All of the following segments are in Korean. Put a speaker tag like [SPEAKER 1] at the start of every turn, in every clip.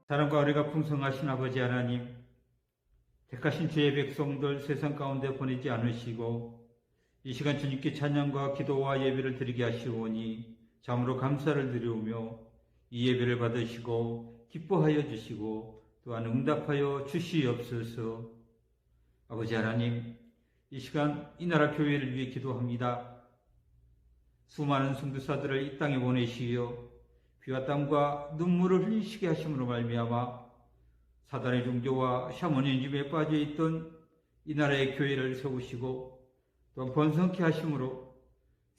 [SPEAKER 1] 사랑과 은혜가 풍성하신 아버지 하나님, 택하신 주의 백성들 세상 가운데 보내지 않으시고 이 시간 주님께 찬양과 기도와 예배를 드리게 하시오니 참으로 감사를 드리오며 이 예배를 받으시고 기뻐하여 주시고 또한 응답하여 주시옵소서. 아버지 하나님, 이 시간 이 나라 교회를 위해 기도합니다. 수많은 선교사들을 이 땅에 보내시어 피와 땀과 눈물을 흘리시게 하심으로 말미암아 사단의 종교와 샤머니즘에 빠져있던 이 나라의 교회를 세우시고 또한 번성케 하심으로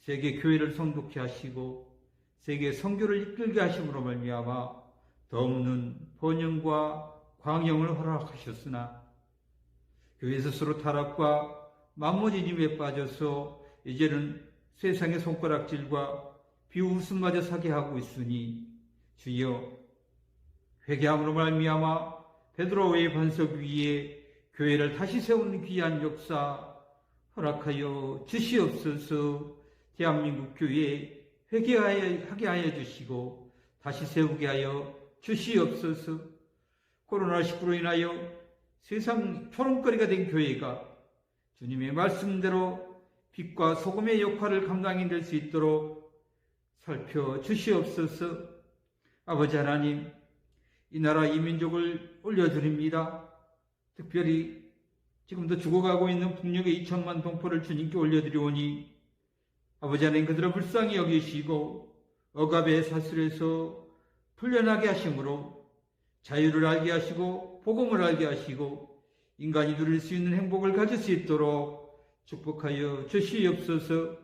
[SPEAKER 1] 세계 교회를 성독케 하시고 세계 선교를 이끌게 하심으로 말미암아 더없는 번영과 광영을 허락하셨으나 교회 스스로 타락과 만무지즘에 빠져서 이제는 세상의 손가락질과 비웃음마저 사게 하고 있으니 주여, 회개함으로 말미암아 베드로의 반석 위에 교회를 다시 세우는 귀한 역사 허락하여 주시옵소서. 대한민국 교회 회개하게 하여 주시고 다시 세우게 하여 주시옵소서. 코로나19로 인하여 세상 초롱거리가 된 교회가 주님의 말씀대로 빛과 소금의 역할을 감당이 될 수 있도록 살펴주시옵소서. 아버지 하나님, 이 나라 이 민족을 올려드립니다. 특별히 지금도 죽어가고 있는 북녘의 2천만 동포를 주님께 올려드리오니 아버지 하나님, 그들을 불쌍히 여기시고 억압의 사슬에서 풀려나게 하심으로 자유를 알게 하시고 복음을 알게 하시고 인간이 누릴 수 있는 행복을 가질 수 있도록 축복하여 주시옵소서.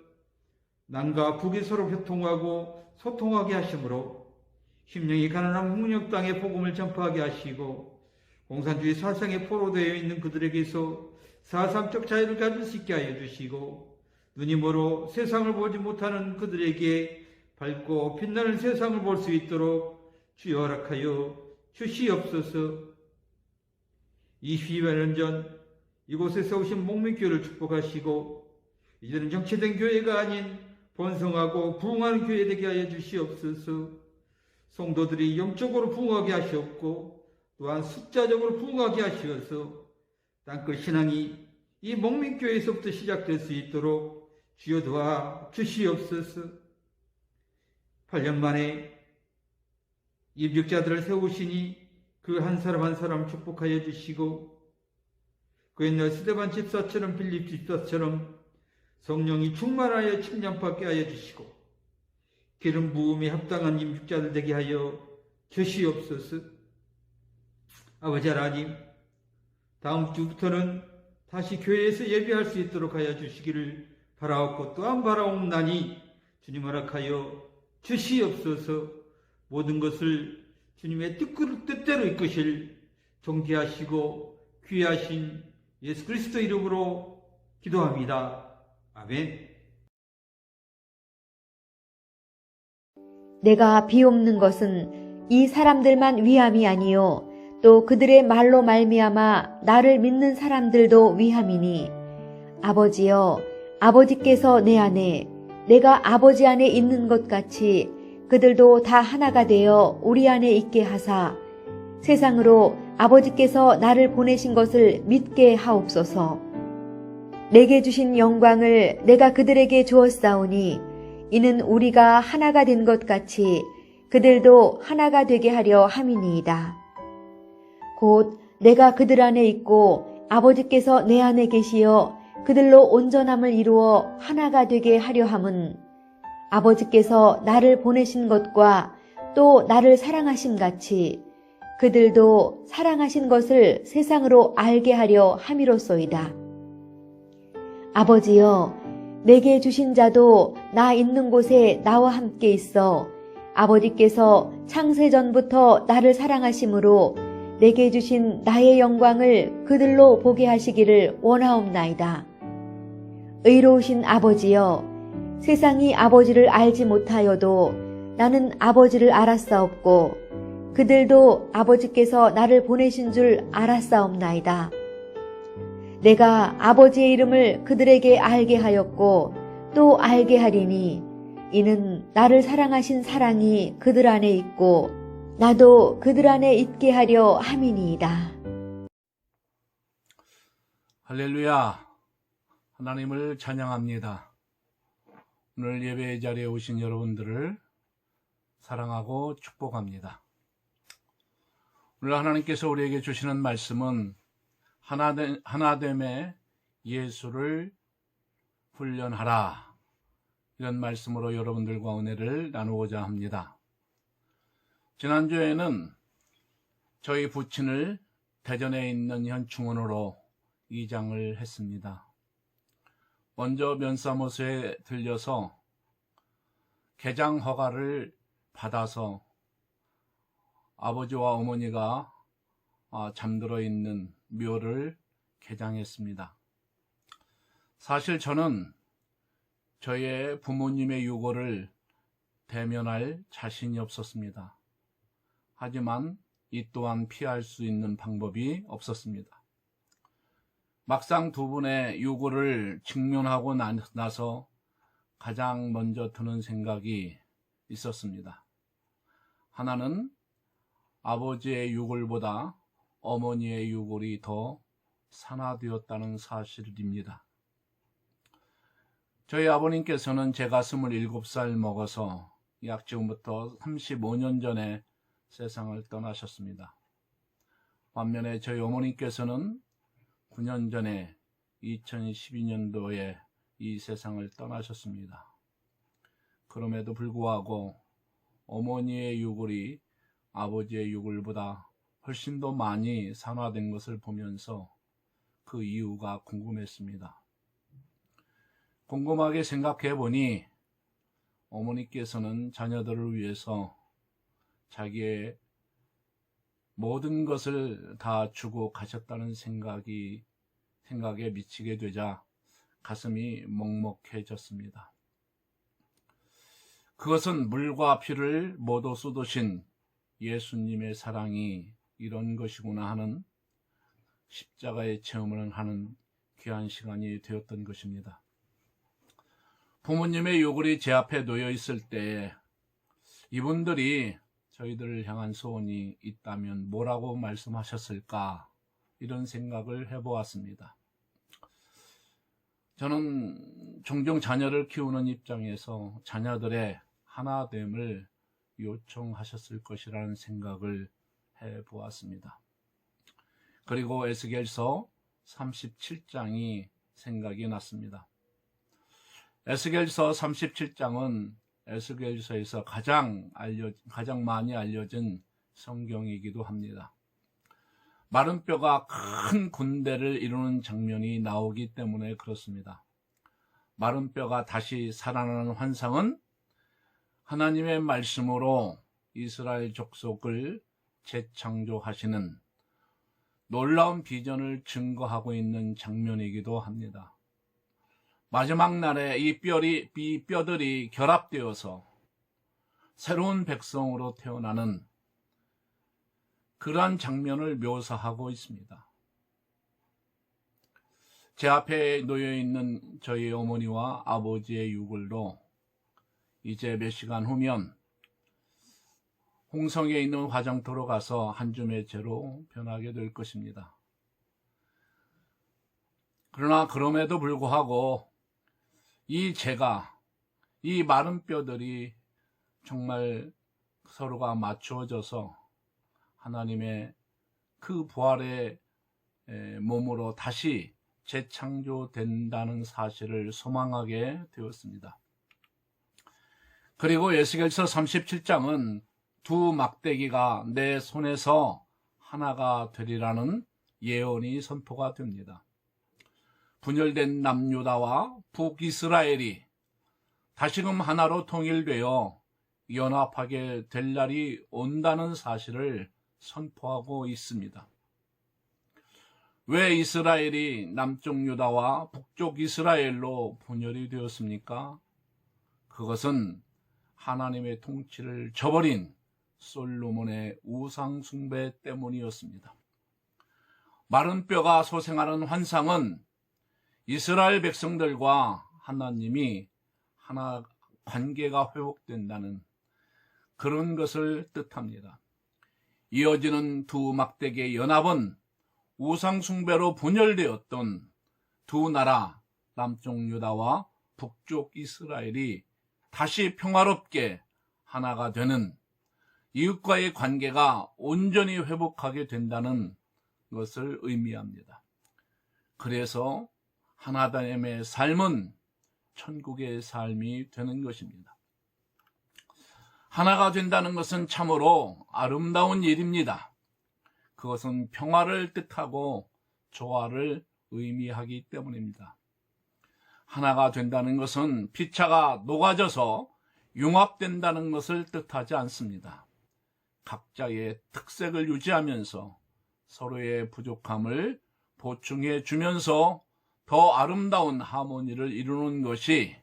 [SPEAKER 1] 남과 북이 서로 교통하고 소통하게 하심으로 심령이 가난한 북녘 땅에 복음을 전파하게 하시고 공산주의 사상에 포로되어 있는 그들에게서 사상적 자유를 가질 수 있게 하여 주시고 눈이 멀어 세상을 보지 못하는 그들에게 밝고 빛나는 세상을 볼 수 있도록 주여 허락하여 주시옵소서. 22여 년 전 이곳에 세우신 목민교회를 축복하시고 이제는 정체된 교회가 아닌 번성하고 부흥하는 교회 되게 하여 주시옵소서. 성도들이 영적으로 부흥하게 하시옵고 또한 숫자적으로 부흥하게 하시어서 땅끝 신앙이 이 목민교회에서부터 시작될 수 있도록 주여 도와 주시옵소서. 8년 만에 입육자들을 세우시니 그 한 사람 한 사람 축복하여 주시고 그 옛날 스데반 집사처럼 빌립 집사처럼 성령이 충만하여 침략받게 하여 주시고 기름 부음에 합당한 임직자들 되게 하여 주시옵소서. 아버지 하나님, 다음 주부터는 다시 교회에서 예배할 수 있도록 하여 주시기를 바라옵고 또한 바라옵나니 주님 허락하여 주시옵소서. 모든 것을 주님의 뜻대로 이끄실 존귀하시고 귀하신 예수 그리스도 이름으로 기도합니다. 아멘.
[SPEAKER 2] 내가 비옵는 것은 이 사람들만 위함이 아니요 또 그들의 말로 말미암아 나를 믿는 사람들도 위함이니 아버지여, 아버지께서 내 안에 내가 아버지 안에 있는 것 같이 그들도 다 하나가 되어 우리 안에 있게 하사 세상으로 아버지께서 나를 보내신 것을 믿게 하옵소서. 내게 주신 영광을 내가 그들에게 주었사오니 이는 우리가 하나가 된 것 같이 그들도 하나가 되게 하려 함이니이다. 곧 내가 그들 안에 있고 아버지께서 내 안에 계시어 그들로 온전함을 이루어 하나가 되게 하려 함은 아버지께서 나를 보내신 것과 또 나를 사랑하심 같이 그들도 사랑하신 것을 세상으로 알게 하려 함이로소이다. 아버지여, 내게 주신 자도 나 있는 곳에 나와 함께 있어 아버지께서 창세전부터 나를 사랑하심으로 내게 주신 나의 영광을 그들로 보게 하시기를 원하옵나이다. 의로우신 아버지여, 세상이 아버지를 알지 못하여도 나는 아버지를 알았사옵고 그들도 아버지께서 나를 보내신 줄 알았사옵나이다. 내가 아버지의 이름을 그들에게 알게 하였고 또 알게 하리니 이는 나를 사랑하신 사랑이 그들 안에 있고 나도 그들 안에 있게 하려 함이니이다.
[SPEAKER 3] 할렐루야. 하나님을 찬양합니다. 오늘 예배의 자리에 오신 여러분들을 사랑하고 축복합니다. 오늘 하나님께서 우리에게 주시는 말씀은 하나됨의 예수를 훈련하라, 이런 말씀으로 여러분들과 은혜를 나누고자 합니다. 지난주에는 저희 부친을 대전에 있는 현충원으로 이장을 했습니다. 먼저 면사무소에 들려서 개장 허가를 받아서 아버지와 어머니가 잠들어 있는 묘를 개장했습니다. 사실 저는 저의 부모님의 유고를 대면할 자신이 없었습니다. 하지만 이 또한 피할 수 있는 방법이 없었습니다. 막상 두 분의 유고를 직면하고 나서 가장 먼저 드는 생각이 있었습니다. 하나는 아버지의 유골보다 어머니의 유골이 더 산화되었다는 사실입니다. 저희 아버님께서는 제가 27살 먹어서 약 지금부터 35년 전에 세상을 떠나셨습니다. 반면에 저희 어머님께서는 9년 전에 2012년도에 이 세상을 떠나셨습니다. 그럼에도 불구하고 어머니의 유골이 아버지의 유골보다 훨씬 더 많이 산화된 것을 보면서 그 이유가 궁금했습니다. 곰곰하게 생각해 보니 어머니께서는 자녀들을 위해서 자기의 모든 것을 다 주고 가셨다는 생각에 미치게 되자 가슴이 먹먹해졌습니다. 그것은 물과 피를 모두 쏟으신 예수님의 사랑이 이런 것이구나 하는 십자가의 체험을 하는 귀한 시간이 되었던 것입니다. 부모님의 유골이 제 앞에 놓여 있을 때 이분들이 저희들을 향한 소원이 있다면 뭐라고 말씀하셨을까, 이런 생각을 해보았습니다. 저는 종종 자녀를 키우는 입장에서 자녀들의 하나됨을 요청하셨을 것이라는 생각을 해보았습니다. 그리고 에스겔서 37장이 생각이 났습니다. 에스겔서 37장은 에스겔서에서 가장 많이 알려진 성경이기도 합니다. 마른 뼈가 큰 군대를 이루는 장면이 나오기 때문에 그렇습니다. 마른 뼈가 다시 살아나는 환상은 하나님의 말씀으로 이스라엘 족속을 재창조하시는 놀라운 비전을 증거하고 있는 장면이기도 합니다. 마지막 날에 이 뼈들이 결합되어서 새로운 백성으로 태어나는 그러한 장면을 묘사하고 있습니다. 제 앞에 놓여 있는 저희 어머니와 아버지의 유골도 이제 몇 시간 후면 홍성에 있는 화장터로 가서 한 줌의 재로 변하게 될 것입니다. 그러나 그럼에도 불구하고 이 재가, 이 마른 뼈들이 정말 서로가 맞추어져서 하나님의 그 부활의 몸으로 다시 재창조된다는 사실을 소망하게 되었습니다. 그리고 에스겔서 37장은 두 막대기가 내 손에서 하나가 되리라는 예언이 선포가 됩니다. 분열된 남유다와 북이스라엘이 다시금 하나로 통일되어 연합하게 될 날이 온다는 사실을 선포하고 있습니다. 왜 이스라엘이 남쪽 유다와 북쪽 이스라엘로 분열이 되었습니까? 그것은 하나님의 통치를 저버린 솔로몬의 우상 숭배 때문이었습니다. 마른 뼈가 소생하는 환상은 이스라엘 백성들과 하나님이 하나 관계가 회복된다는 그런 것을 뜻합니다. 이어지는 두 막대기의 연합은 우상숭배로 분열되었던 두 나라, 남쪽 유다와 북쪽 이스라엘이 다시 평화롭게 하나가 되는, 이웃과의 관계가 온전히 회복하게 된다는 것을 의미합니다. 그래서 하나됨의 삶은 천국의 삶이 되는 것입니다. 하나가 된다는 것은 참으로 아름다운 일입니다. 그것은 평화를 뜻하고 조화를 의미하기 때문입니다. 하나가 된다는 것은 피차가 녹아져서 융합된다는 것을 뜻하지 않습니다. 각자의 특색을 유지하면서 서로의 부족함을 보충해 주면서 더 아름다운 하모니를 이루는 것이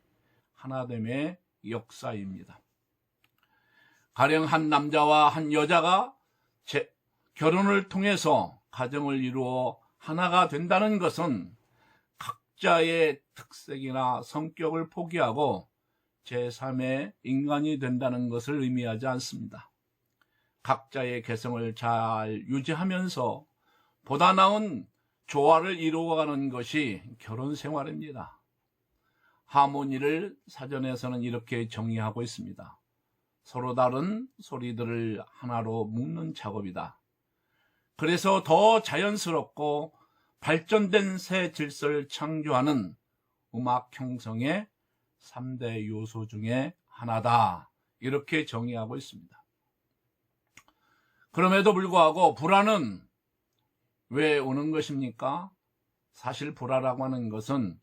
[SPEAKER 3] 하나됨의 역사입니다. 가령 한 남자와 한 여자가 결혼을 통해서 가정을 이루어 하나가 된다는 것은 각자의 특색이나 성격을 포기하고 제3의 인간이 된다는 것을 의미하지 않습니다. 각자의 개성을 잘 유지하면서 보다 나은 조화를 이루어가는 것이 결혼 생활입니다. 하모니를 사전에서는 이렇게 정의하고 있습니다. 서로 다른 소리들을 하나로 묶는 작업이다. 그래서 더 자연스럽고 발전된 새 질서를 창조하는 음악 형성의 3대 요소 중에 하나다. 이렇게 정의하고 있습니다. 그럼에도 불구하고 불화는 왜 오는 것입니까? 사실 불화라고 하는 것은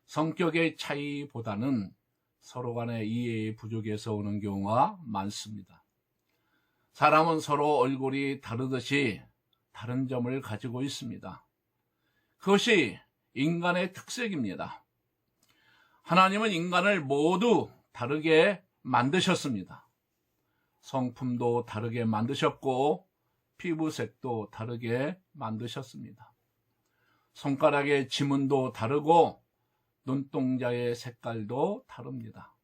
[SPEAKER 3] 성격의 차이보다는 서로 간의 이해의 부족에서 오는 경우가 많습니다. 사람은 서로 얼굴이 다르듯이 다른 점을 가지고 있습니다. 그것이 인간의 특색입니다. 하나님은 인간을 모두 다르게 만드셨습니다. 성품도 다르게 만드셨고 피부색도 다르게 만드셨습니다. 손가락의 지문도 다르고 눈동자의 색깔도 다릅니다.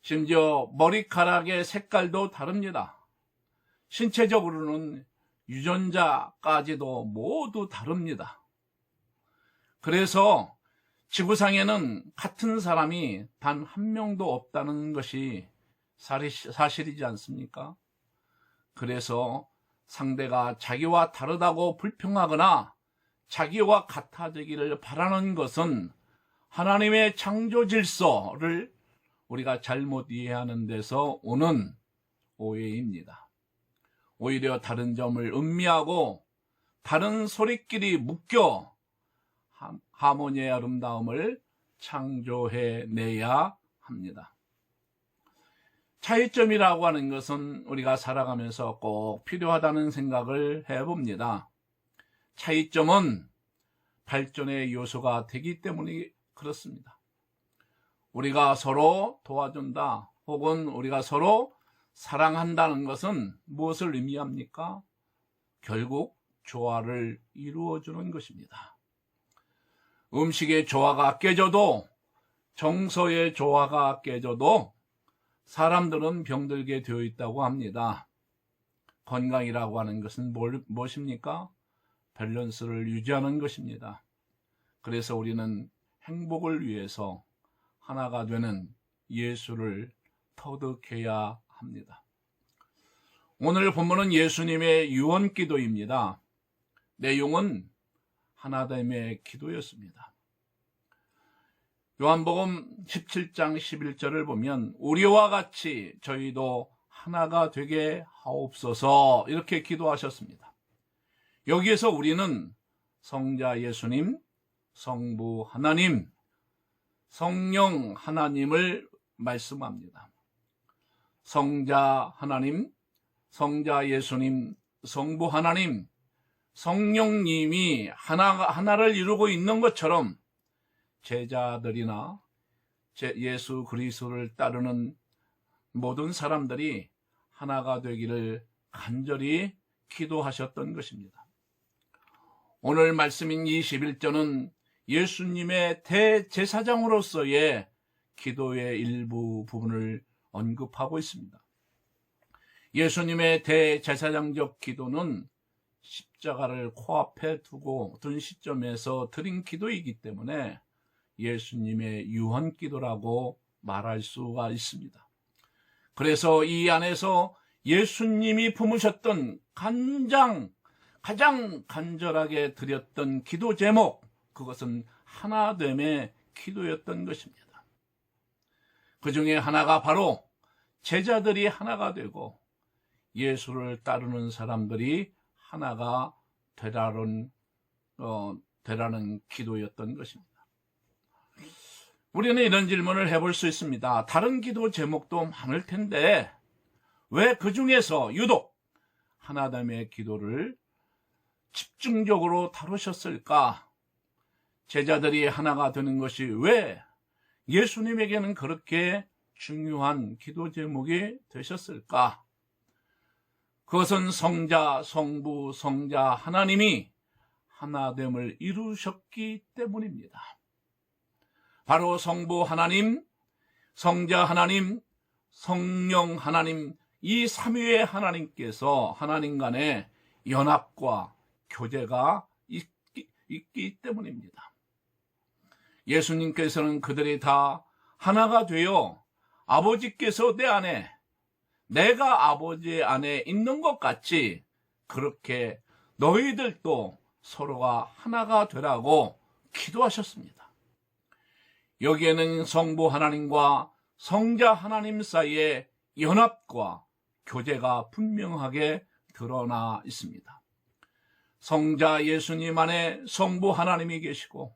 [SPEAKER 3] 심지어 머리카락의 색깔도 다릅니다. 신체적으로는 유전자까지도 모두 다릅니다. 그래서 지구상에는 같은 사람이 단 한 명도 없다는 것이 사실이지 않습니까? 그래서 상대가 자기와 다르다고 불평하거나 자기와 같아지기를 바라는 것은 하나님의 창조 질서를 우리가 잘못 이해하는 데서 오는 오해입니다. 오히려 다른 점을 음미하고 다른 소리끼리 묶여 하모니의 아름다움을 창조해내야 합니다. 차이점이라고 하는 것은 우리가 살아가면서 꼭 필요하다는 생각을 해봅니다. 차이점은 발전의 요소가 되기 때문에 그렇습니다. 우리가 서로 도와준다 혹은 우리가 서로 사랑한다는 것은 무엇을 의미합니까? 결국 조화를 이루어주는 것입니다. 음식의 조화가 깨져도, 정서의 조화가 깨져도 사람들은 병들게 되어 있다고 합니다. 건강이라고 하는 것은 무엇입니까? 밸런스를 유지하는 것입니다. 그래서 우리는 행복을 위해서 하나가 되는 예수를 터득해야 합니다. 오늘 본문은 예수님의 유언기도입니다. 내용은 하나됨의 기도였습니다. 요한복음 17장 11절을 보면 우리와 같이 저희도 하나가 되게 하옵소서 이렇게 기도하셨습니다. 여기에서 우리는 성자 예수님, 성부 하나님, 성령 하나님을 말씀합니다. 성자 하나님, 성자 예수님, 성부 하나님, 성령님이 하나를 이루고 있는 것처럼 제자들이나 예수 그리스도를 따르는 모든 사람들이 하나가 되기를 간절히 기도하셨던 것입니다. 오늘 말씀인 21절은 예수님의 대제사장으로서의 기도의 일부 부분을 언급하고 있습니다. 예수님의 대제사장적 기도는 십자가를 코앞에 둔 시점에서 드린 기도이기 때문에 예수님의 유언 기도라고 말할 수가 있습니다. 그래서 이 안에서 예수님이 품으셨던 가장 간절하게 드렸던 기도 제목, 그것은 하나됨의 기도였던 것입니다. 그 중에 하나가 바로 제자들이 하나가 되고 예수를 따르는 사람들이 하나가 되라는 기도였던 것입니다. 우리는 이런 질문을 해볼 수 있습니다. 다른 기도 제목도 많을 텐데 왜 그 중에서 유독 하나됨의 기도를 집중적으로 다루셨을까? 제자들이 하나가 되는 것이 왜 예수님에게는 그렇게 중요한 기도 제목이 되셨을까? 그것은 성자, 성부, 성자 하나님이 하나됨을 이루셨기 때문입니다. 바로 성부 하나님, 성자 하나님, 성령 하나님, 이 삼위의 하나님께서 하나님 간의 연합과 교제가 있기 때문입니다. 예수님께서는 그들이 다 하나가 되어 아버지께서 내 안에, 내가 아버지 안에 있는 것 같이 그렇게 너희들도 서로가 하나가 되라고 기도하셨습니다. 여기에는 성부 하나님과 성자 하나님 사이의 연합과 교제가 분명하게 드러나 있습니다. 성자 예수님 안에 성부 하나님이 계시고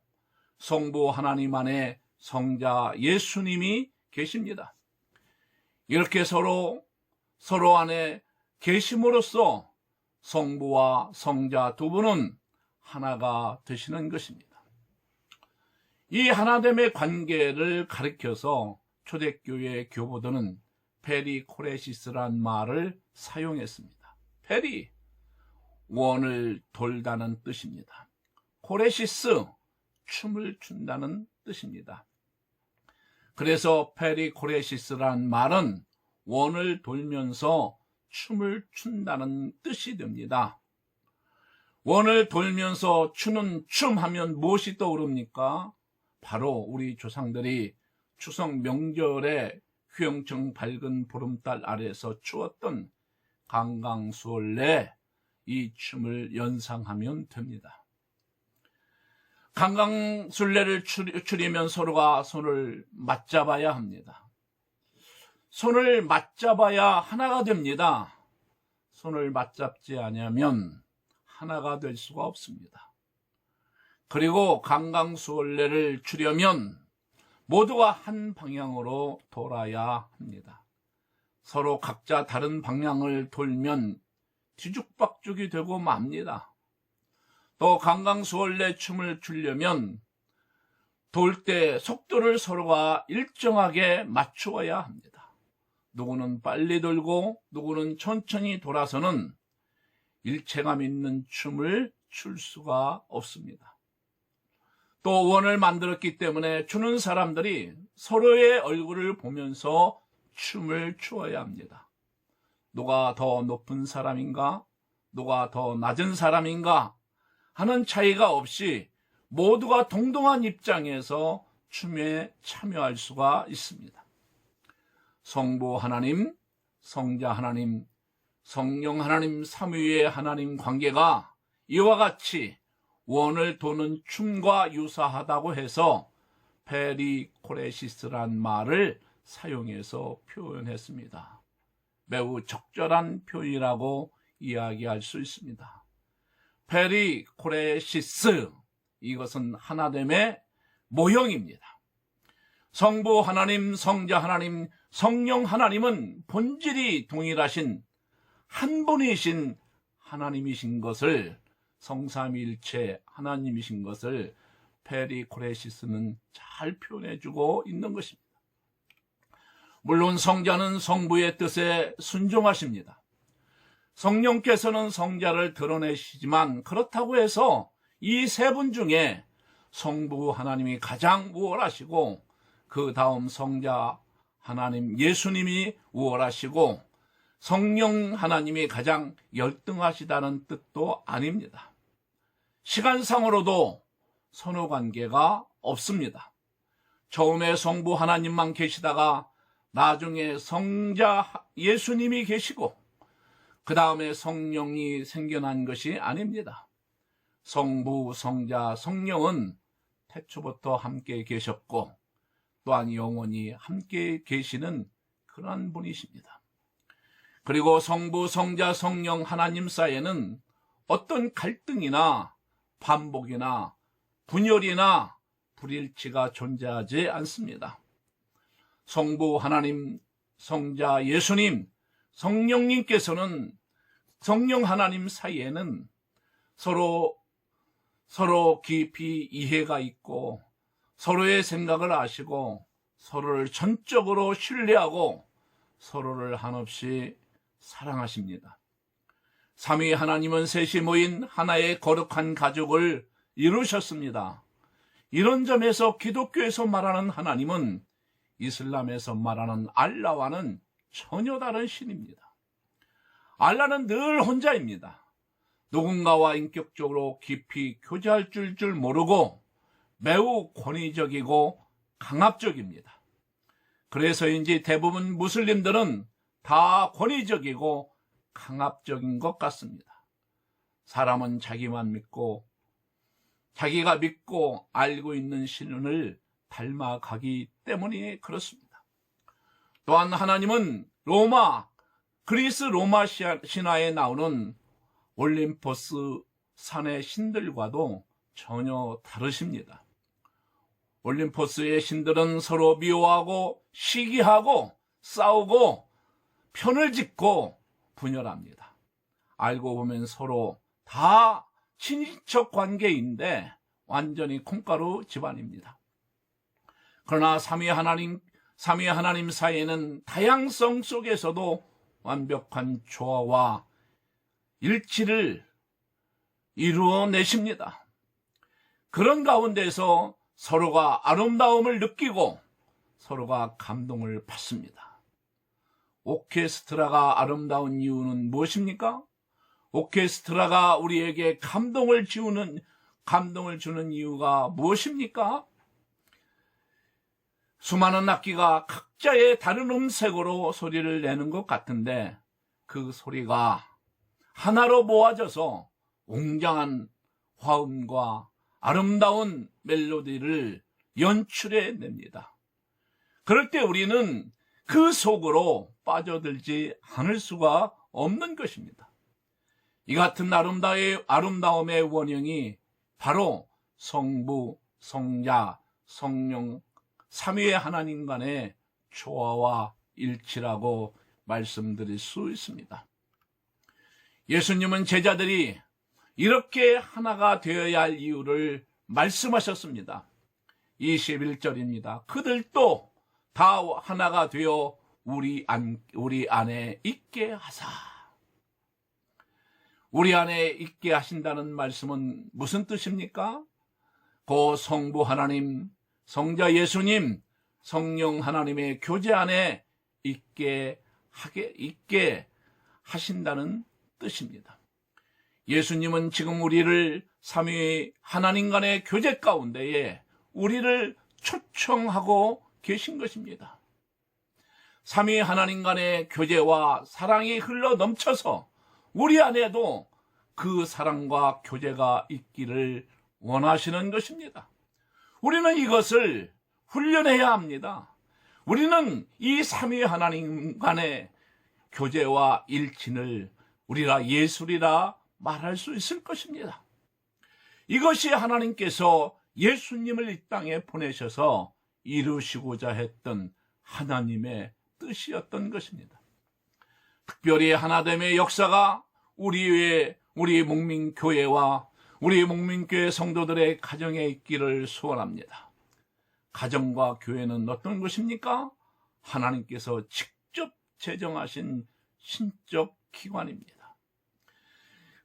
[SPEAKER 3] 성부 하나님 안에 성자 예수님이 계십니다. 이렇게 서로 안에 계심으로써 성부와 성자 두 분은 하나가 되시는 것입니다. 이 하나됨의 관계를 가리켜서 초대교회 교보들은 페리코레시스란 말을 사용했습니다. 페리, 원을 돌다는 뜻입니다. 코레시스, 춤을 춘다는 뜻입니다. 그래서 페리코레시스란 말은 원을 돌면서 춤을 춘다는 뜻이 됩니다. 원을 돌면서 추는 춤 하면 무엇이 떠오릅니까? 바로 우리 조상들이 추석 명절에 휘영청 밝은 보름달 아래에서 추었던 강강수월래, 이 춤을 연상하면 됩니다. 강강술래를 추리면 서로가 손을 맞잡아야 합니다. 손을 맞잡아야 하나가 됩니다. 손을 맞잡지 않으면 하나가 될 수가 없습니다. 그리고 강강수월래를 추려면 모두가 한 방향으로 돌아야 합니다. 서로 각자 다른 방향을 돌면 뒤죽박죽이 되고 맙니다. 또 강강수월래 춤을 추려면 돌 때 속도를 서로가 일정하게 맞추어야 합니다. 누구는 빨리 돌고 누구는 천천히 돌아서는 일체감 있는 춤을 출 수가 없습니다. 또 원을 만들었기 때문에 추는 사람들이 서로의 얼굴을 보면서 춤을 추어야 합니다. 누가 더 높은 사람인가, 누가 더 낮은 사람인가 하는 차이가 없이 모두가 동등한 입장에서 춤에 참여할 수가 있습니다. 성부 하나님, 성자 하나님, 성령 하나님, 삼위의 하나님 관계가 이와 같이 원을 도는 춤과 유사하다고 해서 페리코레시스란 말을 사용해서 표현했습니다. 매우 적절한 표현이라고 이야기할 수 있습니다. 페리코레시스, 이것은 하나됨의 모형입니다. 성부 하나님, 성자 하나님, 성령 하나님은 본질이 동일하신 한 분이신 하나님이신 것을, 성삼위일체 하나님이신 것을 페리코레시스는 잘 표현해주고 있는 것입니다. 물론 성자는 성부의 뜻에 순종하십니다. 성령께서는 성자를 드러내시지만 그렇다고 해서 이 세 분 중에 성부 하나님이 가장 우월하시고 그 다음 성자 하나님 예수님이 우월하시고 성령 하나님이 가장 열등하시다는 뜻도 아닙니다. 시간상으로도 선후관계가 없습니다. 처음에 성부 하나님만 계시다가 나중에 성자 예수님이 계시고 그 다음에 성령이 생겨난 것이 아닙니다. 성부, 성자, 성령은 태초부터 함께 계셨고 또한 영원히 함께 계시는 그런 분이십니다. 그리고 성부, 성자, 성령 하나님 사이에는 어떤 갈등이나 반복이나 분열이나 불일치가 존재하지 않습니다. 성부 하나님, 성자 예수님, 성령님께서는 성령 하나님 사이에는 서로 깊이 이해가 있고 서로의 생각을 아시고 서로를 전적으로 신뢰하고 서로를 한없이 사랑하십니다. 삼위 하나님은 셋이 모인 하나의 거룩한 가족을 이루셨습니다. 이런 점에서 기독교에서 말하는 하나님은 이슬람에서 말하는 알라와는 전혀 다른 신입니다. 알라는 늘 혼자입니다. 누군가와 인격적으로 깊이 교제할 줄 모르고 매우 권위적이고 강압적입니다. 그래서인지 대부분 무슬림들은 다 권위적이고 강압적인 것 같습니다. 사람은 자기가 믿고 알고 있는 신을 닮아가기 때문에 그렇습니다. 또한 하나님은 그리스 로마 신화에 나오는 올림포스 산의 신들과도 전혀 다르십니다. 올림포스의 신들은 서로 미워하고 시기하고 싸우고 편을 짓고 분열합니다. 알고 보면 서로 다 친인척 관계인데 완전히 콩가루 집안입니다. 그러나 삼위 하나님 사이에는 다양성 속에서도 완벽한 조화와 일치를 이루어내십니다. 그런 가운데서 서로가 아름다움을 느끼고 서로가 감동을 받습니다. 오케스트라가 아름다운 이유는 무엇입니까? 오케스트라가 우리에게 감동을 주는 이유가 무엇입니까? 수많은 악기가 각자의 다른 음색으로 소리를 내는 것 같은데 그 소리가 하나로 모아져서 웅장한 화음과 아름다운 멜로디를 연출해냅니다. 그럴 때 우리는 그 속으로 빠져들지 않을 수가 없는 것입니다. 이 같은 아름다움의 원형이 바로 성부, 성자, 성령, 삼위의 하나님 간의 조화와 일치라고 말씀드릴 수 있습니다. 예수님은 제자들이 이렇게 하나가 되어야 할 이유를 말씀하셨습니다. 21절입니다. 그들도 다 하나가 되어 우리 안에 있게 하사. 우리 안에 있게 하신다는 말씀은 무슨 뜻입니까? 그 성부 하나님, 성자 예수님, 성령 하나님의 교제 안에 있게 하신다는 뜻입니다. 예수님은 지금 우리를 삼위 하나님 간의 교제 가운데에 우리를 초청하고 계신 것입니다. 삼위 하나님 간의 교제와 사랑이 흘러 넘쳐서 우리 안에도 그 사랑과 교제가 있기를 원하시는 것입니다. 우리는 이것을 훈련해야 합니다. 우리는 이 삼위 하나님 간의 교제와 일친을 우리가 예술이라 말할 수 있을 것입니다. 이것이 하나님께서 예수님을 이 땅에 보내셔서 이루시고자 했던 하나님의 뜻이었던 것입니다. 특별히 하나됨의 역사가 우리 목민교회와 우리 목민교회 성도들의 가정에 있기를 소원합니다. 가정과 교회는 어떤 것입니까? 하나님께서 직접 제정하신 신적 기관입니다.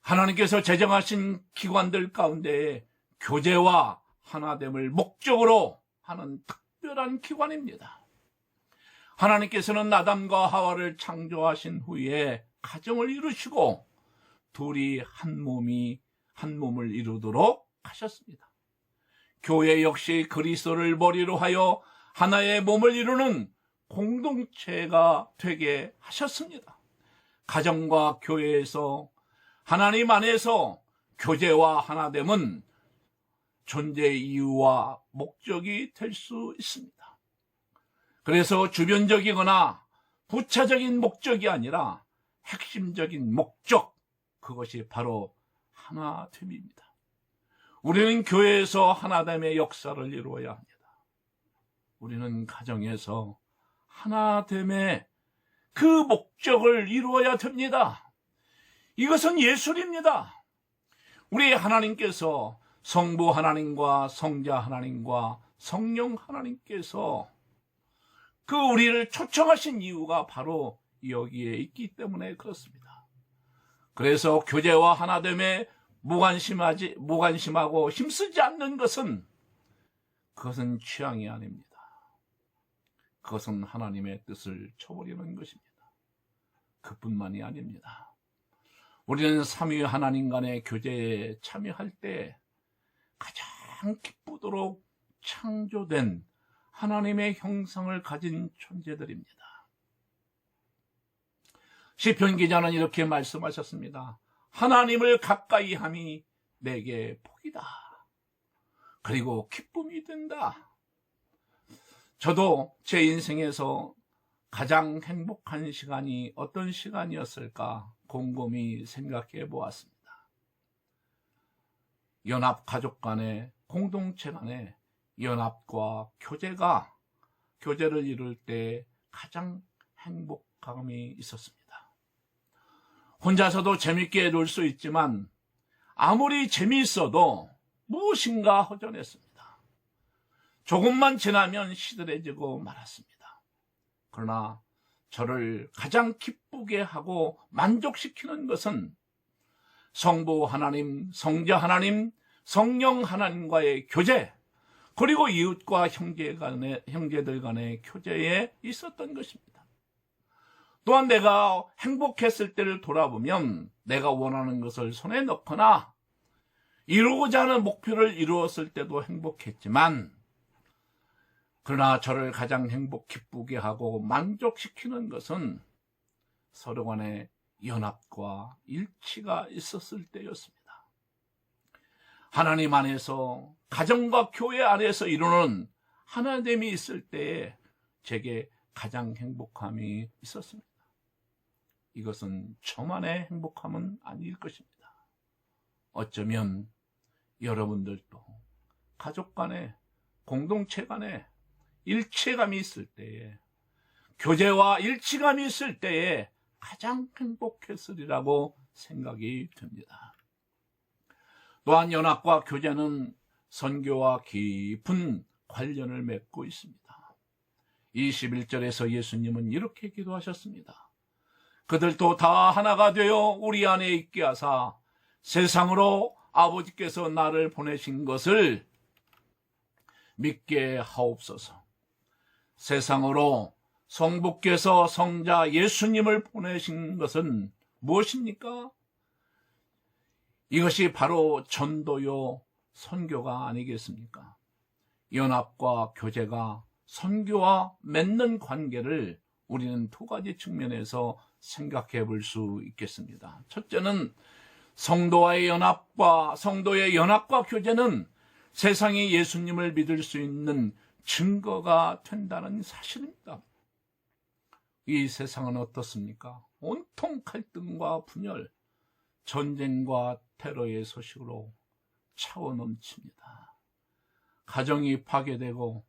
[SPEAKER 3] 하나님께서 제정하신 기관들 가운데 교제와 하나됨을 목적으로 하는 특별한 기관입니다. 하나님께서는 아담과 하와를 창조하신 후에 가정을 이루시고 둘이 한 몸을 이루도록 하셨습니다. 교회 역시 그리스도를 머리로 하여 하나의 몸을 이루는 공동체가 되게 하셨습니다. 가정과 교회에서 하나님 안에서 교제와 하나됨은 존재 이유와 목적이 될 수 있습니다. 그래서 주변적이거나 부차적인 목적이 아니라 핵심적인 목적, 그것이 바로 하나됨입니다. 우리는 교회에서 하나됨의 역사를 이루어야 합니다. 우리는 가정에서 하나됨의 그 목적을 이루어야 됩니다. 이것은 예술입니다. 우리 하나님께서 성부 하나님과 성자 하나님과 성령 하나님께서 그 우리를 초청하신 이유가 바로 여기에 있기 때문에 그렇습니다. 그래서 교제와 하나됨에 무관심하고 힘쓰지 않는 것은 그것은 취향이 아닙니다. 그것은 하나님의 뜻을 저버리는 것입니다. 그뿐만이 아닙니다. 우리는 삼위 하나님 간의 교제에 참여할 때 가장 기쁘도록 창조된 하나님의 형상을 가진 존재들입니다. 시편 기자는 이렇게 말씀하셨습니다. 하나님을 가까이 함이 내게 복이다. 그리고 기쁨이 된다. 저도 제 인생에서 가장 행복한 시간이 어떤 시간이었을까 곰곰이 생각해 보았습니다. 연합 가족 간의 공동체 간의 연합과 교제를 이룰 때 가장 행복감이 있었습니다. 혼자서도 재밌게 놀 수 있지만 아무리 재미있어도 무엇인가 허전했습니다. 조금만 지나면 시들해지고 말았습니다. 그러나 저를 가장 기쁘게 하고 만족시키는 것은 성부 하나님, 성자 하나님, 성령 하나님과의 교제, 그리고 이웃과 형제들 간의 교제에 있었던 것입니다. 또한 내가 행복했을 때를 돌아보면 내가 원하는 것을 손에 넣거나 이루고자 하는 목표를 이루었을 때도 행복했지만, 그러나 저를 가장 기쁘게 하고 만족시키는 것은 서로 간의 연합과 일치가 있었을 때였습니다. 하나님 안에서, 가정과 교회 안에서 이루는 하나됨이 있을 때에 제게 가장 행복함이 있었습니다. 이것은 저만의 행복함은 아닐 것입니다. 어쩌면 여러분들도 가족 간에, 공동체 간에 일체감이 있을 때에, 교제와 일치감이 있을 때에 가장 행복했으리라고 생각이 듭니다. 또한 연합과 교제는 선교와 깊은 관련을 맺고 있습니다. 21절에서 예수님은 이렇게 기도하셨습니다. 그들도 다 하나가 되어 우리 안에 있게 하사 세상으로 아버지께서 나를 보내신 것을 믿게 하옵소서. 세상으로 성부께서 성자 예수님을 보내신 것은 무엇입니까? 이것이 바로 전도요 선교가 아니겠습니까? 연합과 교제가 선교와 맺는 관계를 우리는 두 가지 측면에서 생각해 볼 수 있겠습니다. 첫째는 성도의 연합과 교제는 세상이 예수님을 믿을 수 있는 증거가 된다는 사실입니다. 이 세상은 어떻습니까? 온통 갈등과 분열, 전쟁과 테러의 소식으로 차고 넘칩니다. 가정이 파괴되고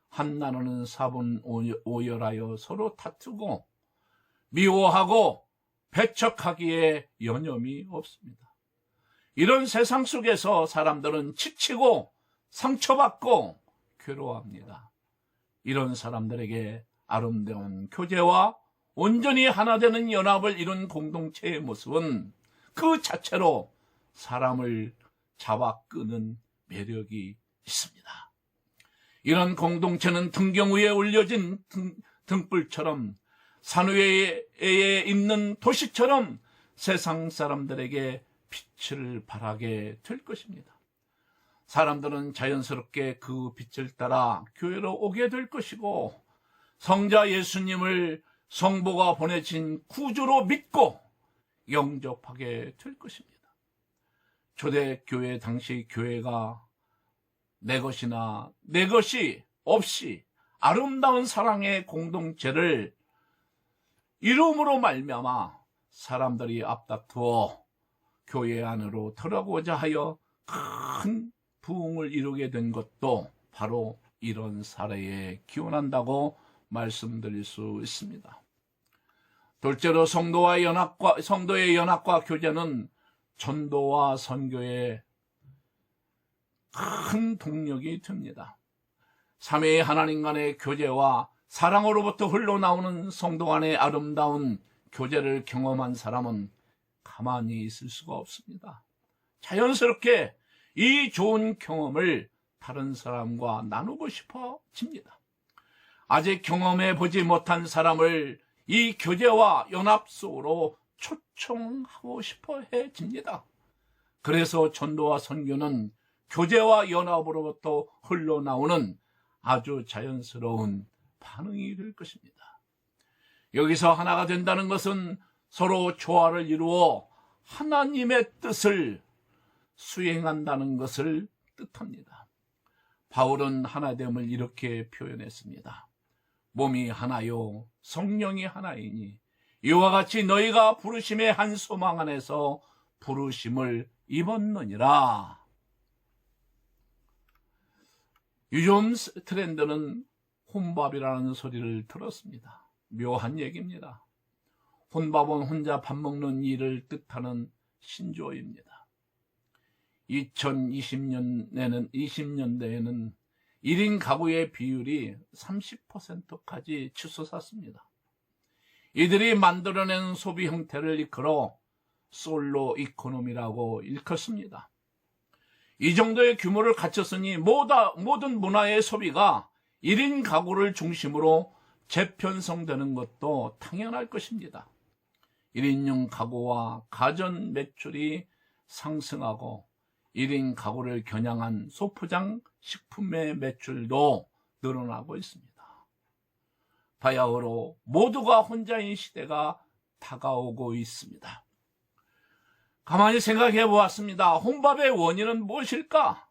[SPEAKER 3] 한나라는 사분오열하여 서로 다투고 미워하고 배척하기에 여념이 없습니다. 이런 세상 속에서 사람들은 지치고 상처받고 괴로워합니다. 이런 사람들에게 아름다운 교제와 온전히 하나 되는 연합을 이룬 공동체의 모습은 그 자체로 사람을 잡아 끄는 매력이 있습니다. 이런 공동체는 등경 위에 올려진 등불처럼 산 위에 있는 도시처럼 세상 사람들에게 빛을 발하게 될 것입니다. 사람들은 자연스럽게 그 빛을 따라 교회로 오게 될 것이고 성자 예수님을 성부가 보내신 구주로 믿고 영접하게 될 것입니다. 초대교회 당시 교회가 내 것이나 내 것이 없이 아름다운 사랑의 공동체를 이름으로 말미암아 사람들이 앞다투어 교회 안으로 들어가고자 하여 큰 부흥을 이루게 된 것도 바로 이런 사례에 기원한다고 말씀드릴 수 있습니다. 둘째로 성도의 연합과 교제는 전도와 선교에 큰 동력이 됩니다. 삼위의 하나님 간의 교제와 사랑으로부터 흘러나오는 성도 간의 아름다운 교제를 경험한 사람은 가만히 있을 수가 없습니다. 자연스럽게 이 좋은 경험을 다른 사람과 나누고 싶어집니다. 아직 경험해 보지 못한 사람을 이 교제와 연합 속으로 초청하고 싶어 해집니다. 그래서 전도와 선교는 교제와 연합으로부터 흘러나오는 아주 자연스러운 반응이 될 것입니다. 여기서 하나가 된다는 것은 서로 조화를 이루어 하나님의 뜻을 수행한다는 것을 뜻합니다. 바울은 하나됨을 이렇게 표현했습니다. 몸이 하나요 성령이 하나이니 이와 같이 너희가 부르심의 한 소망 안에서 부르심을 입었느니라. 요즘 트렌드는 혼밥이라는 소리를 들었습니다. 묘한 얘기입니다. 혼밥은 혼자 밥 먹는 일을 뜻하는 신조어입니다. 2020년대에는 1인 가구의 비율이 30%까지 치솟았습니다. 이들이 만들어낸 소비 형태를 이끌어 솔로 이코노미라고 일컫습니다. 이 정도의 규모를 갖췄으니 모든 문화의 소비가 1인 가구를 중심으로 재편성되는 것도 당연할 것입니다. 1인용 가구와 가전 매출이 상승하고 1인 가구를 겨냥한 소포장 식품의 매출도 늘어나고 있습니다. 바야흐로 모두가 혼자인 시대가 다가오고 있습니다. 가만히 생각해 보았습니다. 혼밥의 원인은 무엇일까?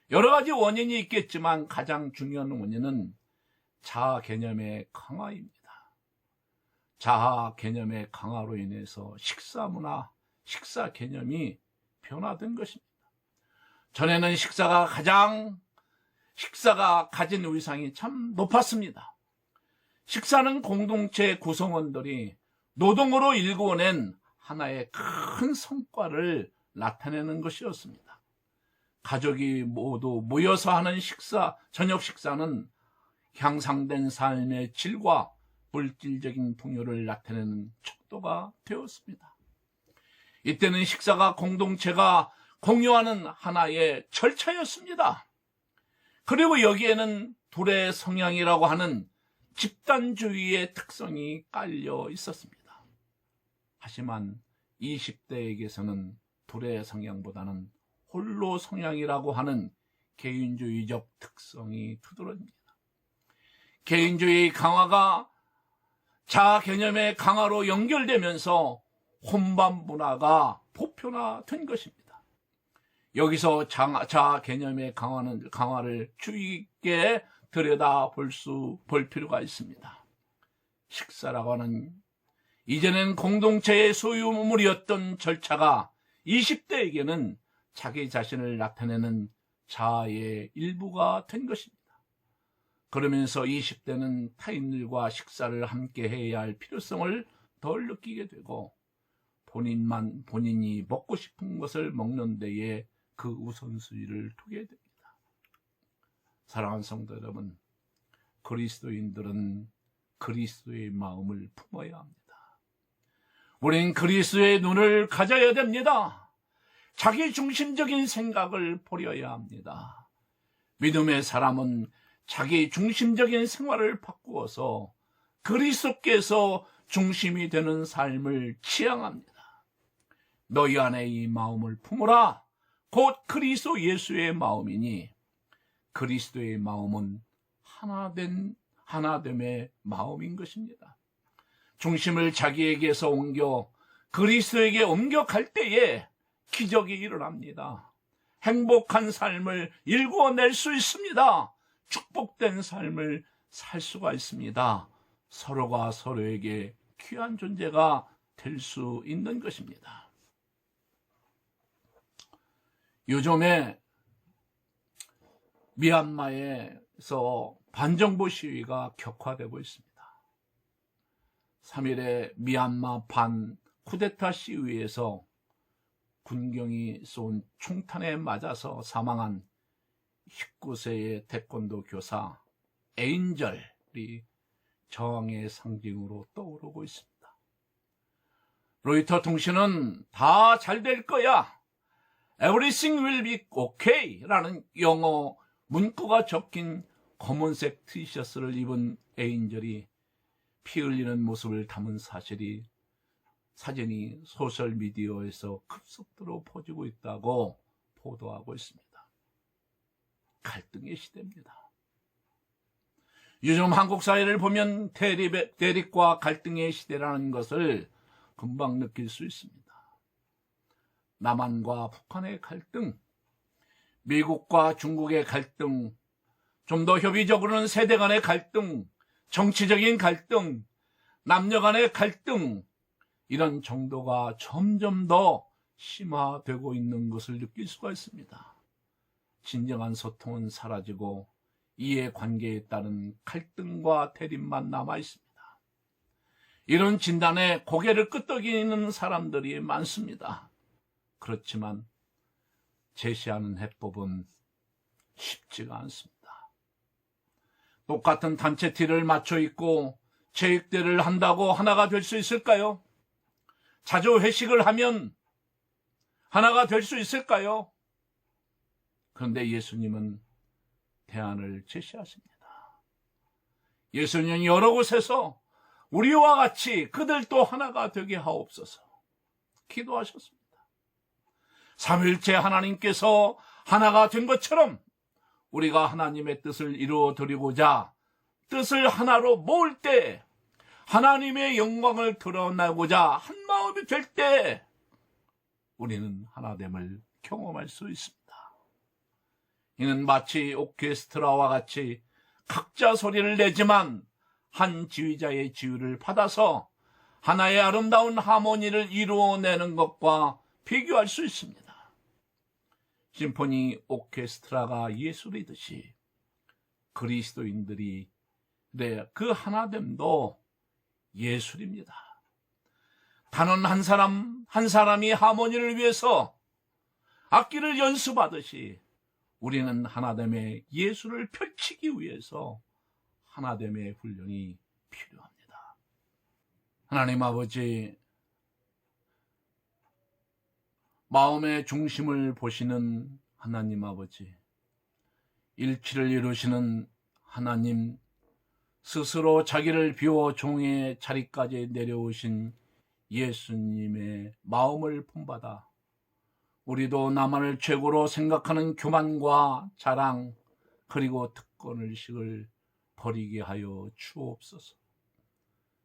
[SPEAKER 3] 여러 가지 원인이 있겠지만 가장 중요한 원인은 자아 개념의 강화입니다. 자아 개념의 강화로 인해서 식사 문화, 식사 개념이 변화된 것입니다. 전에는 식사가 가진 위상이 참 높았습니다. 식사는 공동체 구성원들이 노동으로 일궈낸 하나의 큰 성과를 나타내는 것이었습니다. 가족이 모두 모여서 하는 저녁 식사는 향상된 삶의 질과 물질적인 풍요를 나타내는 척도가 되었습니다. 이때는 식사가 공동체가 공유하는 하나의 절차였습니다. 그리고 여기에는 둘의 성향이라고 하는 집단주의의 특성이 깔려 있었습니다. 하지만 20대에게서는 둘의 성향보다는 홀로 성향이라고 하는 개인주의적 특성이 두드러집니다. 개인주의 강화가 자아 개념의 강화로 연결되면서 혼밥 문화가 보편화된 것입니다. 여기서 자아 개념의 강화를 주의 있게 들여다볼 필요가 있습니다. 식사라고 하는 이전엔 공동체의 소유물이었던 절차가 20대에게는 자기 자신을 나타내는 자아의 일부가 된 것입니다. 그러면서 20대는 타인들과 식사를 함께 해야 할 필요성을 덜 느끼게 되고 본인이 먹고 싶은 것을 먹는 데에 그 우선순위를 두게 됩니다. 사랑하는 성도 여러분, 그리스도인들은 그리스도의 마음을 품어야 합니다. 우린 그리스도의 눈을 가져야 됩니다. 자기 중심적인 생각을 버려야 합니다. 믿음의 사람은 자기 중심적인 생활을 바꾸어서 그리스도께서 중심이 되는 삶을 지향합니다. 너희 안에 이 마음을 품으라. 곧 그리스도 예수의 마음이니 그리스도의 마음은 하나됨의 마음인 것입니다. 중심을 자기에게서 옮겨 그리스도에게 옮겨갈 때에 기적이 일어납니다. 행복한 삶을 일구어낼 수 있습니다. 축복된 삶을 살 수가 있습니다. 서로가 서로에게 귀한 존재가 될 수 있는 것입니다. 요즘에 미얀마에서 반정부 시위가 격화되고 있습니다. 3일에 미얀마 반 쿠데타 시위에서 군경이 쏜 총탄에 맞아서 사망한 19세의 태권도 교사 에인절이 저항의 상징으로 떠오르고 있습니다. 로이터 통신은 다 잘 될 거야, Everything will be okay 라는 영어 문구가 적힌 검은색 티셔츠를 입은 에인절이 피 흘리는 모습을 담은 사진이 소셜미디어에서 급속도로 퍼지고 있다고 보도하고 있습니다. 갈등의 시대입니다. 요즘 한국 사회를 보면 대립과 갈등의 시대라는 것을 금방 느낄 수 있습니다. 남한과 북한의 갈등, 미국과 중국의 갈등, 좀 더 협의적으로는 세대 간의 갈등, 정치적인 갈등, 남녀 간의 갈등, 이런 정도가 점점 더 심화되고 있는 것을 느낄 수가 있습니다. 진정한 소통은 사라지고 이해관계에 따른 갈등과 대립만 남아 있습니다. 이런 진단에 고개를 끄덕이는 사람들이 많습니다. 그렇지만 제시하는 해법은 쉽지가 않습니다. 똑같은 단체 티를 맞춰 입고 체육대회를 한다고 하나가 될 수 있을까요? 자주 회식을 하면 하나가 될 수 있을까요? 그런데 예수님은 대안을 제시하십니다. 예수님은 여러 곳에서 우리와 같이 그들도 하나가 되게 하옵소서 기도하셨습니다. 삼위일체 하나님께서 하나가 된 것처럼 우리가 하나님의 뜻을 이루어드리고자 뜻을 하나로 모을 때, 하나님의 영광을 드러내고자 한 마음이 될 때 우리는 하나됨을 경험할 수 있습니다. 이는 마치 오케스트라와 같이 각자 소리를 내지만 한 지휘자의 지휘를 받아서 하나의 아름다운 하모니를 이루어내는 것과 비교할 수 있습니다. 심포니 오케스트라가 예술이듯이 그리스도인들이 그 하나됨도 예술입니다. 단원 한 사람이 하모니를 위해서 악기를 연습하듯이 우리는 하나됨의 예술을 펼치기 위해서 하나됨의 훈련이 필요합니다. 하나님 아버지, 마음의 중심을 보시는 하나님 아버지, 일치를 이루시는 하나님, 스스로 자기를 비워 종의 자리까지 내려오신 예수님의 마음을 본받아 우리도 나만을 최고로 생각하는 교만과 자랑, 그리고 특권의식을 버리게 하여 주옵소서.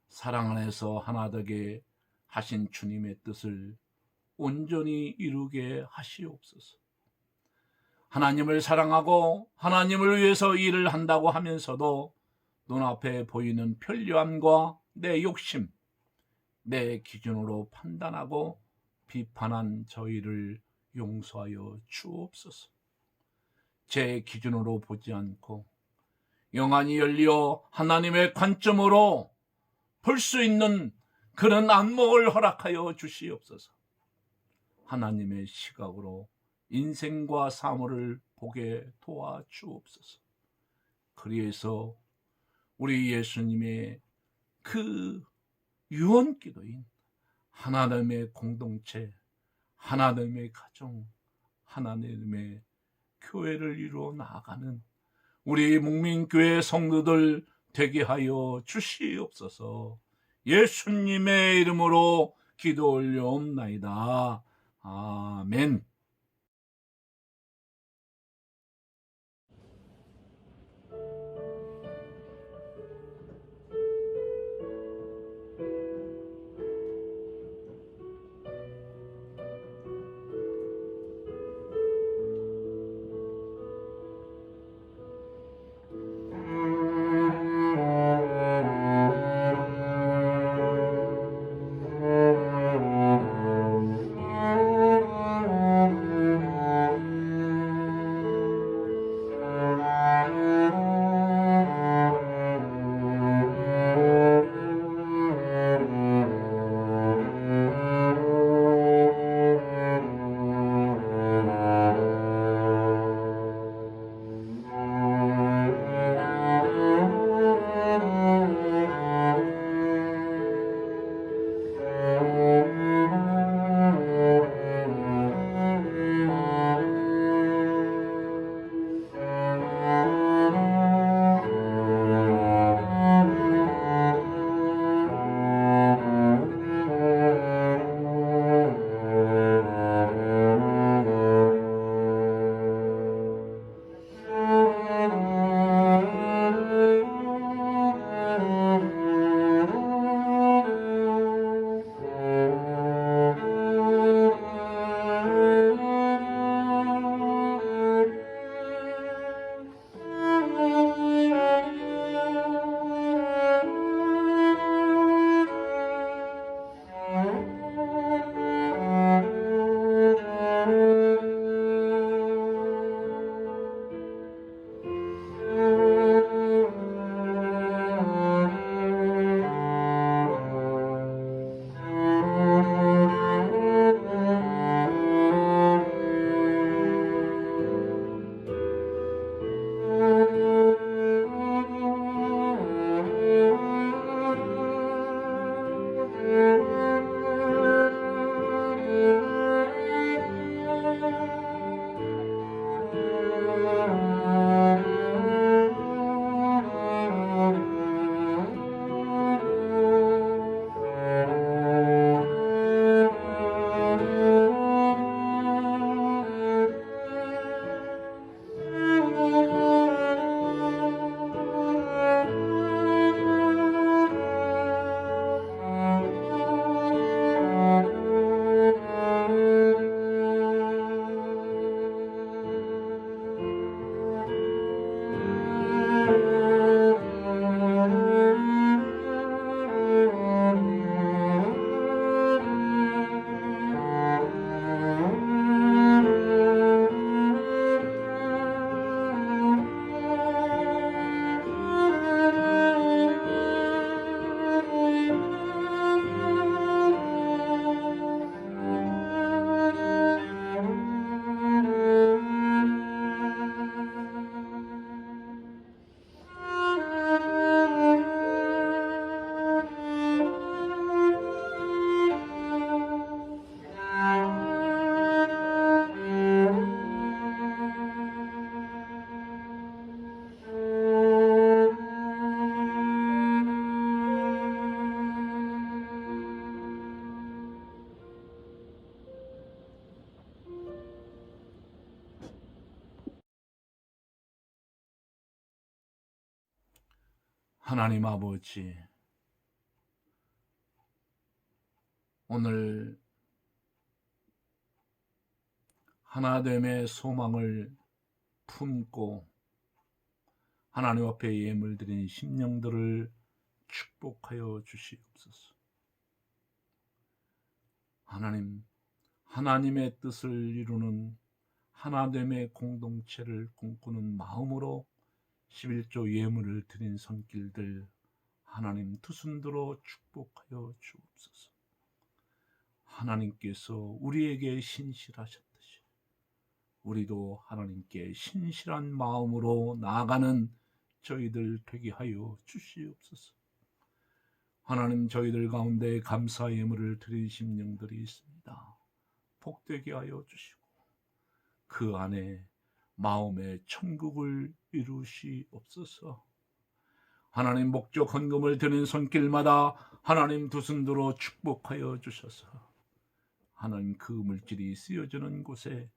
[SPEAKER 3] 사랑 안에서 하나 되게 하신 주님의 뜻을 온전히 이루게 하시옵소서. 하나님을 사랑하고 하나님을 위해서 일을 한다고 하면서도 눈앞에 보이는 편리함과 내 욕심, 내 기준으로 판단하고 비판한 저희를 용서하여 주옵소서. 제 기준으로 보지 않고 영안이 열려 하나님의 관점으로 볼 수 있는 그런 안목을 허락하여 주시옵소서. 하나님의 시각으로 인생과 사물을 보게 도와주옵소서. 그리해서 우리 예수님의 그 유언기도인 하나님의 공동체, 하나님의 가정, 하나님의 교회를 이루어 나아가는 우리 목민교회 성도들 되게 하여 주시옵소서. 예수님의 이름으로 기도 올려옵나이다. 아멘. 하나님 아버지, 오늘 하나됨의 소망을 품고 하나님 앞에 예물 드린 심령들을 축복하여 주시옵소서. 하나님, 하나님의 뜻을 이루는 하나됨의 공동체를 꿈꾸는 마음으로 11조 예물을 드린 손길들 하나님 두 손들어 축복하여 주옵소서. 하나님께서 우리에게 신실하셨듯이 우리도 하나님께 신실한 마음으로 나아가는 저희들 되게 하여 주시옵소서. 하나님, 저희들 가운데 감사 예물을 드린 심령들이 있습니다. 복되게 하여 주시고 그 안에 마음의 천국을 이루시옵소서. 하나님 목적 헌금을 드는 손길마다 하나님 두 손 들어 축복하여 주셔서 하나님 그 물질이 쓰여지는 곳에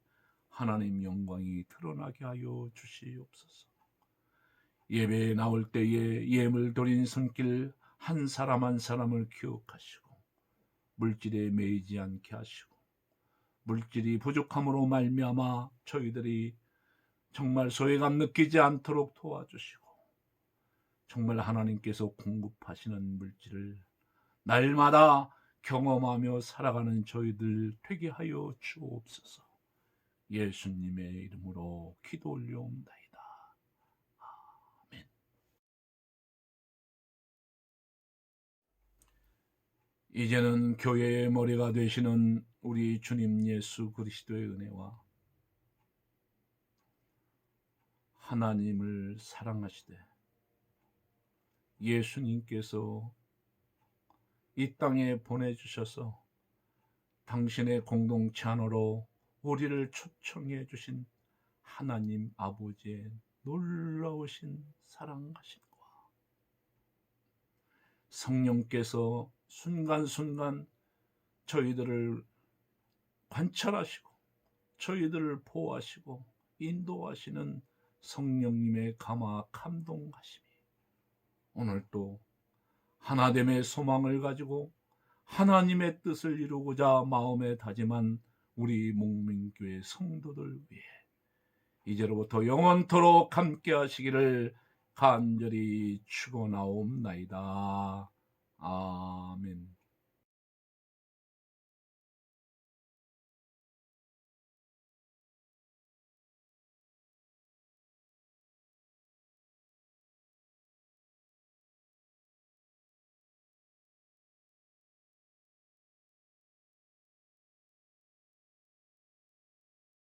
[SPEAKER 3] 하나님 영광이 드러나게 하여 주시옵소서. 예배에 나올 때에 예물 드린 손길 한 사람 한 사람을 기억하시고 물질에 매이지 않게 하시고 물질이 부족함으로 말미암아 저희들이 정말 소외감 느끼지 않도록 도와주시고 정말 하나님께서 공급하시는 물질을 날마다 경험하며 살아가는 저희들 되게 하여 주옵소서. 예수님의 이름으로 기도 올려옵나이다. 아멘. 이제는 교회의 머리가 되시는 우리 주님 예수 그리스도의 은혜와 하나님을 사랑하시되 예수님께서 이 땅에 보내주셔서 당신의 공동체 안으로 우리를 초청해 주신 하나님 아버지의 놀라우신 사랑하심과 성령께서 순간순간 저희들을 관찰하시고 저희들을 보호하시고 인도하시는 성령님의 감화 감동하심이 오늘 또 하나됨의 소망을 가지고 하나님의 뜻을 이루고자 마음에 다짐한 우리 목민교회 성도들 위해 이제로부터 영원토록 함께 하시기를 간절히 축원하옵나이다. 아멘.